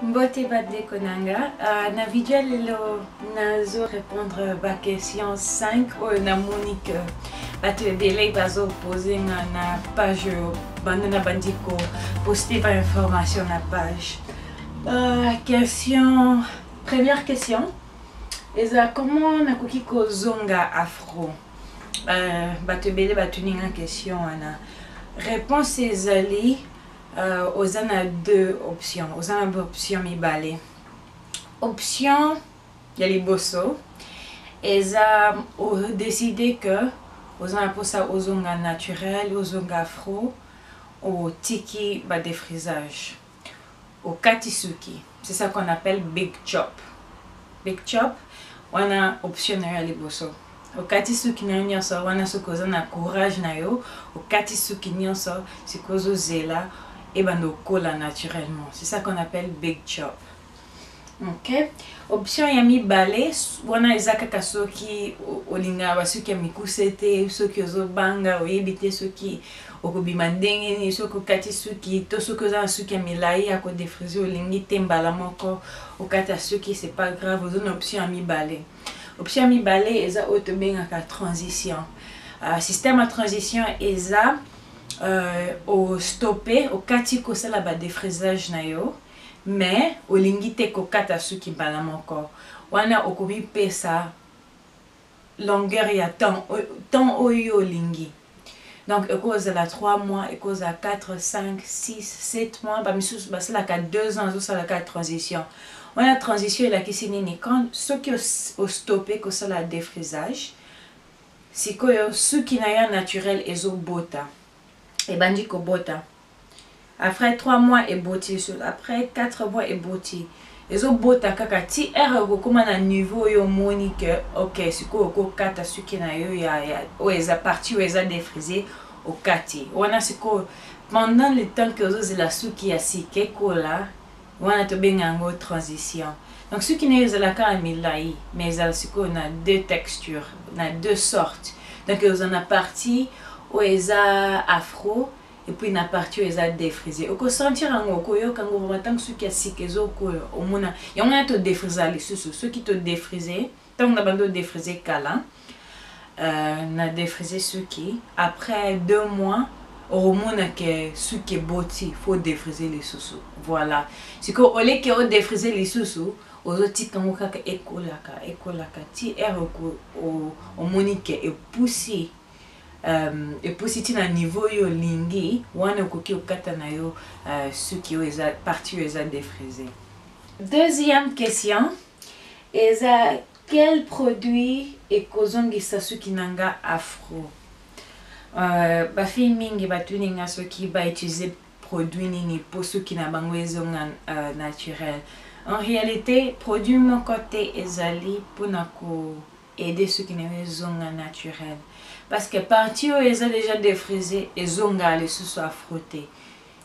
Mbote Bade Konanga, na video lelo nazo répondre à la question 5 ou na Monique batu délai bazo poser na page bandana bandiko poster pas information na page. Première question, eza comment na koki ko zonga afro? Batu bele batu ninga question ana. Réponse ezali aux a deux options. Aux a deux options mibale. Option, il y a les bosso. Ils ont décidé que aux a pour ça aux onga naturel, aux onga afro, au tiki ba défrisage, au katisuki. C'est ça qu'on appelle big chop. Big chop, on a optionnel les bosso. Au katisuki nyonso, on a ce qu'on a courage na yo. Au katisuki nyonso, c'est cause zela. Et ben nos cola naturellement. C'est ça qu'on appelle big chop. Ok. Option yami balé. Wana ezaka kasoki olinga basuki ya mikusete, soki ozo banga oyebite soki okobimandenge ni soko kati suki to soko za suki ya milai ako défriser olingi tembala moko okata suki c'est pas grave ozo na option yami balé. Option yami balé eza otobengaka transition. Système à transition eza au stopper au kati ko sala ba défrisage na yo mais au lingite ko kata suki bala moko wana okomi pesa longueur ya temps oyo lingi donc cause la 3 mois et cause à 4 5 6 7 mois ba misus ba sala ka 2 ans zo sala ka transition wana transition la kisini ni quand ce qui au stopper ko sala défrisage sikoyo suki na ya naturel ezo bota et bandi ko bota. Après 3 mois et boti, après 4 mois et boti. Ezo bota kaka ti ergo kuma na niveau yo monique ok siko ko kata suki na yo ya o eza parti o eza défrisé au kati. Wana siko pendant le temps que ozo la suki ya sike kola wana to bengango transition. Donc suki na yo la ka milai mais eza siko na deux textures, na deux sortes. Donc ozo na parti ou eza afro et puis na partie où eza défrisé oko sentir ngo koyo kango matam suki asikezo ko omona yonga to défriser les sous ceux qui te défriser tant na bando défriser kala na défriser suki après 2 mois omona que suki boti faut défriser les sous voilà c'est que au lieu que on défriser les sous ozo tikango kaka ekolaka ti eroko o monique et poussi et positif na niveau yo lingi wana okoki okata na yo suki eza partie eza défrisé. Deuxième question eza quel produit ekozongisa suki nanga afro? Ba fi mingi batuninga soki ba utiliser produit nini po suki na bango ezonga naturel. En réalité produit mon côté ezali pona ko aider ceux qui n'avaient zonga naturel parce que partie où ils ont déjà défrisé et zonga les sous à frotter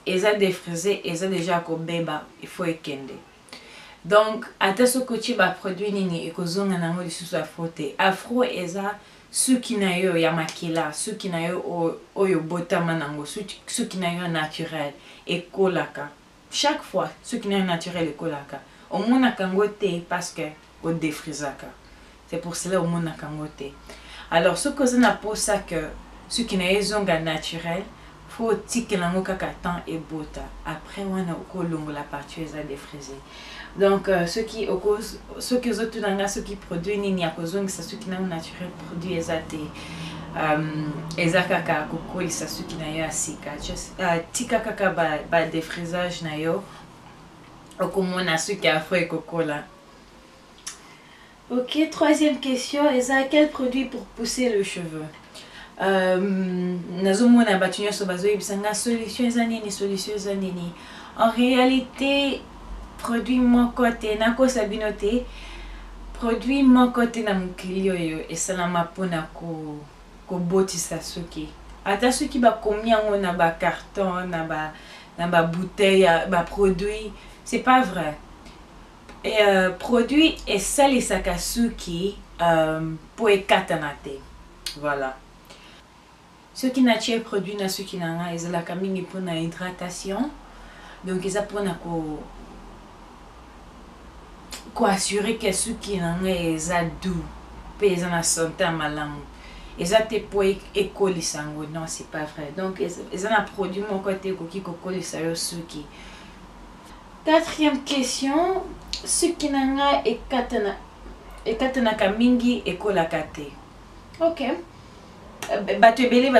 ils ont défrisé ils ont déjà ko beba il faut ekende donc à ce côté ba produit nini et ko zonga nango les sous à frotter afro eza ceux qui na yo ya makila ceux qui na yo oyo botama nango ceux qui na yo naturel et kolaka chaque fois ceux qui na yo naturel et kolaka au mona kangote parce que au défrisaka. C'est pour cela au monde a kangote. Alors ce que ça pour ça que ce qui n'est zonga naturel faut tirer lango kaka temps et bota. Après on a au longo la partie est défrisé. Donc ce qui autres nanga ce qui produit ni a kozong ça ce qui n'est naturel produit ezate ezakaka koko ça ce qui n'a ya sika tika kaka ba défrisage na yo okomona ce qui a fait koko là. Ok, troisième question, est-ce quel produit pour pousser le cheveu? Nazomona batunyo so bazo ibisanga solution zanini. En réalité, produit mon côté nako sabinote, produit mon côté na mukilio yo esalama pona ko botisa suki. Ata suki ba combien on a ba carton na ba bouteille ba produit, c'est pas vrai. Et produit et sel et sakasuki pour ekatanate. Voilà. Ce qui n'a pas produit na ce qui n'a pas, ils ont la camine pour la hydratation. Donc ils apprennent assurer que suki nanga eza doux pe eza na santé malamu eza te po ekolisa yango. Non, c'est pas vrai. Donc eza na produit moko te ekoki kokolisa yo suki. Quatrième question, suki nanga ekatanaka mingi ekolaka te. Ok, bato ebele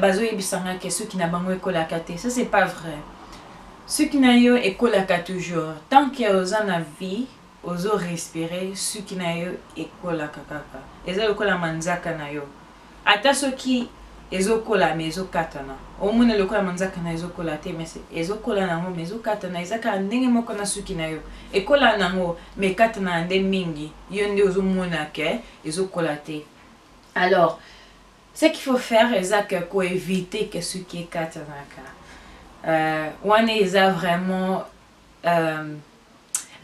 bazoyebisanga ke suki na bango ekolaka te. Ça c'est pas vrai. Suki na yo ekolaka toujours. Tant que oza na vie, ozo respirer, suki na yo ekolaka kaka. Eza lokola manzaka na yo. Ata soki ezokola me ezokatana. Omona lokola manzaka na ezokola te mais ezokola nango me ezokatana. Ezaka ndenge moko na suki na yo. Ekola nango me katana nde mingi. Yo nde ozomona ke ezokola te. Alors, ce qu'il faut faire c'est pour éviter que ce qui est katanaka. Wana eza vraiment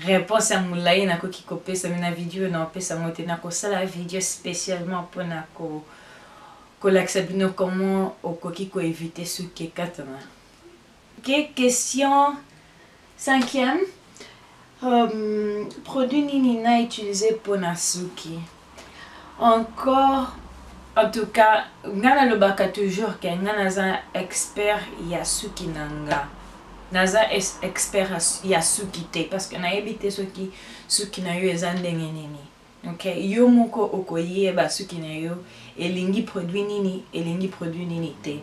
réponse à moulay na ko ki kopesa na vidéo na pesa mote na ko sala vidéo spécialement pour na ko l'axabino comment au koki ko éviter ce qui est katana. Ok, question 5e. Produit nini na utilisé pour na suki. Encore, en tout cas, ngana lobaka toujours que ngana za expert ya suki nanga. Naza expert ya suki te parce que na ebite suki na yo eza ndenge nini. Ok, yo moko okoyeba suki na yo elingi produit nini te.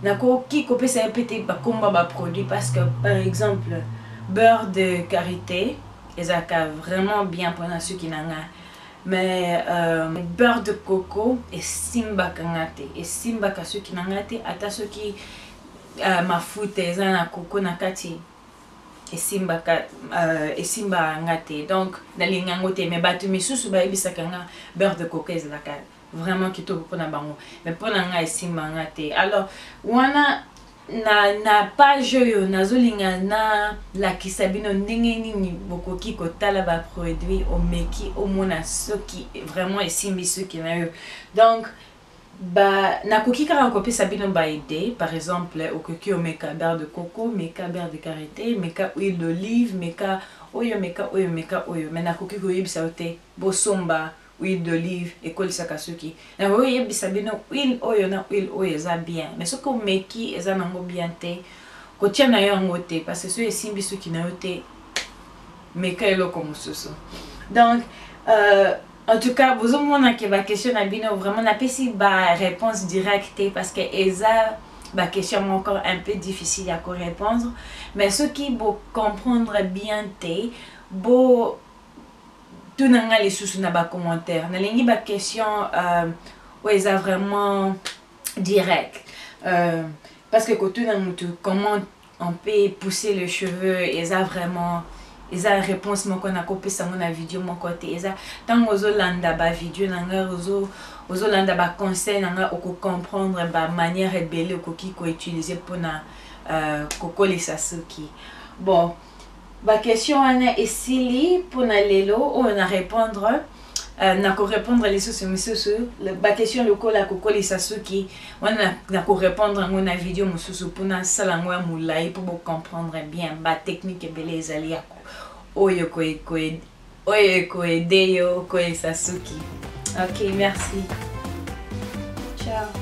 Nako ki kopesa pete ba komba ba produit parce que par exemple beurre de karité ezaka vraiment bien pour na suki nanga. Mais beurre de coco et simba kangate et simba kasuki nangate ata soki mafuta eza na coco nakati et simba ngate donc nalinga ngote mais batu misusu ba ebisaka nga beurre de coco ezalaka vraiment kitoko pona bango mais pona nga simba ngate. Alors wana na page yo nazolinga na lakisa bino ndenge nini bokoki kotala ba produit omeki omona soki vraiment esimbi soki na yo. Donc nakoki kaka kopesa bino ba idée. Par exemple okoki omeka beurre de coco, meka beurre de karité, meka huile d'olive, meka oyo mais nakoki koyebisa te bosomba huile d'olive et kolisaka suki. Na yebisa bino huile oyo na huile oyo eza bien. Mais ce que meki eza nango bien te, kotia na yo yango te parce que so esimbi suki na yo te meka eloko mosusu. Donc en tout cas, vous avez une question vraiment une réponse directe parce que eza ba question encore un peu difficile à répondre. Mais ceux qui vont comprendre bien te, bo tout nanga les sous na ba commentaire. Na lingi ba question eza vraiment direct. Parce que comment on peut pousser les cheveux, eza vraiment eza réponse moko na kopesa mo na vidéo moko te. Eza tango ozolanda ba vidéo nanga ozolanda ba conseil nanga oko comprendre ba manière ebele okoki ko utiliser pona kokolisa suki. Bon, ba question ana esili pona lelo on a répondre na ko répondre les sous ba question lokola kokolisa suki wana na ko répondre ngona vidéo mususu pona sala ngwa mulai pour comprendre bien ba technique ebele ezali yako oyo koedeyo koe sasuki. Ok, merci. Ciao.